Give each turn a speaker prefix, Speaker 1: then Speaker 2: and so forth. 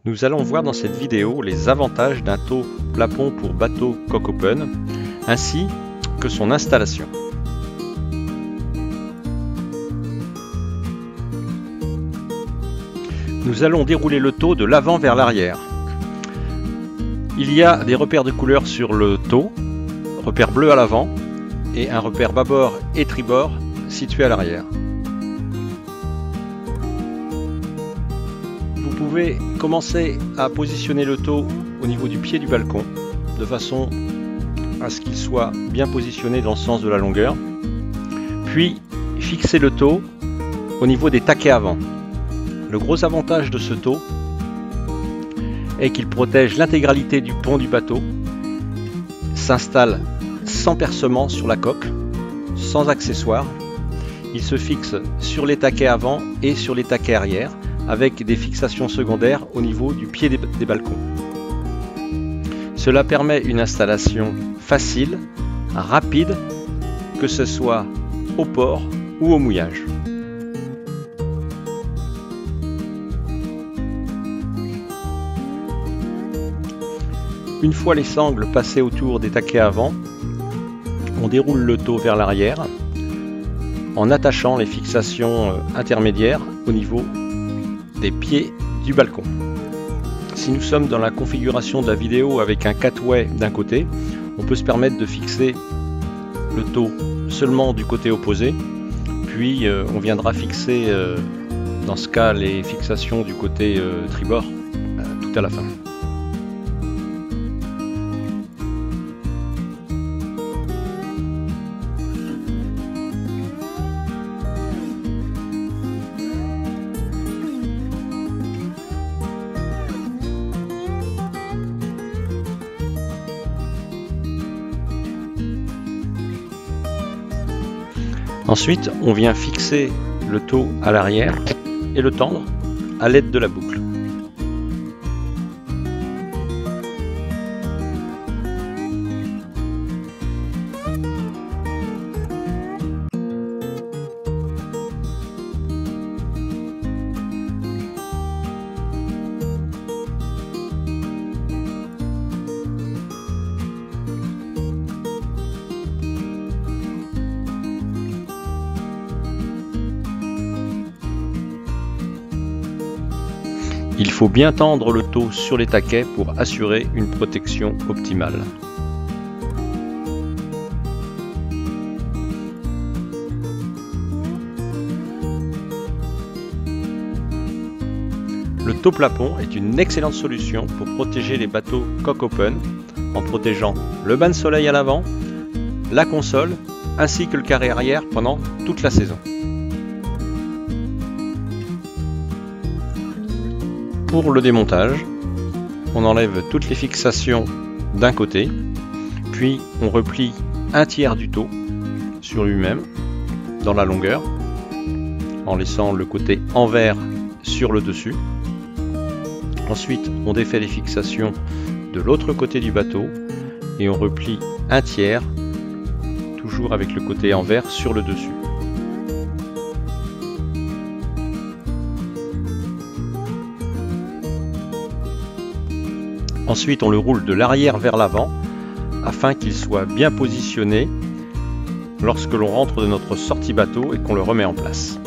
Speaker 1: Nous allons voir dans cette vidéo les avantages d'un taux plafond pour bateau coque open, ainsi que son installation. Nous allons dérouler le taux de l'avant vers l'arrière. Il y a des repères de couleur sur le taux, repère bleu à l'avant et un repère bâbord et tribord situé à l'arrière. Vous pouvez commencer à positionner le taux au niveau du pied du balcon de façon à ce qu'il soit bien positionné dans le sens de la longueur, puis fixer le taux au niveau des taquets avant. Le gros avantage de ce taux est qu'il protège l'intégralité du pont du bateau, s'installe sans percement sur la coque, sans accessoires. Il se fixe sur les taquets avant et sur les taquets arrière, avec des fixations secondaires au niveau du pied des balcons. Cela permet une installation facile, rapide, que ce soit au port ou au mouillage. Une fois les sangles passées autour des taquets avant, on déroule le taux vers l'arrière en attachant les fixations intermédiaires au niveau des pieds du balcon. Si nous sommes dans la configuration de la vidéo avec un catway d'un côté, on peut se permettre de fixer le taux seulement du côté opposé, puis on viendra fixer dans ce cas les fixations du côté tribord tout à la fin. Ensuite, on vient fixer le taux à l'arrière et le tendre à l'aide de la boucle. Il faut bien tendre le taux sur les taquets pour assurer une protection optimale. Le taux plafond est une excellente solution pour protéger les bateaux coque open en protégeant le bain de soleil à l'avant, la console ainsi que le carré arrière pendant toute la saison. Pour le démontage, on enlève toutes les fixations d'un côté, puis on replie un tiers du taux sur lui-même dans la longueur, en laissant le côté envers sur le dessus. Ensuite, on défait les fixations de l'autre côté du bateau et on replie un tiers, toujours avec le côté envers sur le dessus. Ensuite, on le roule de l'arrière vers l'avant afin qu'il soit bien positionné lorsque l'on rentre de notre sortie bateau et qu'on le remet en place.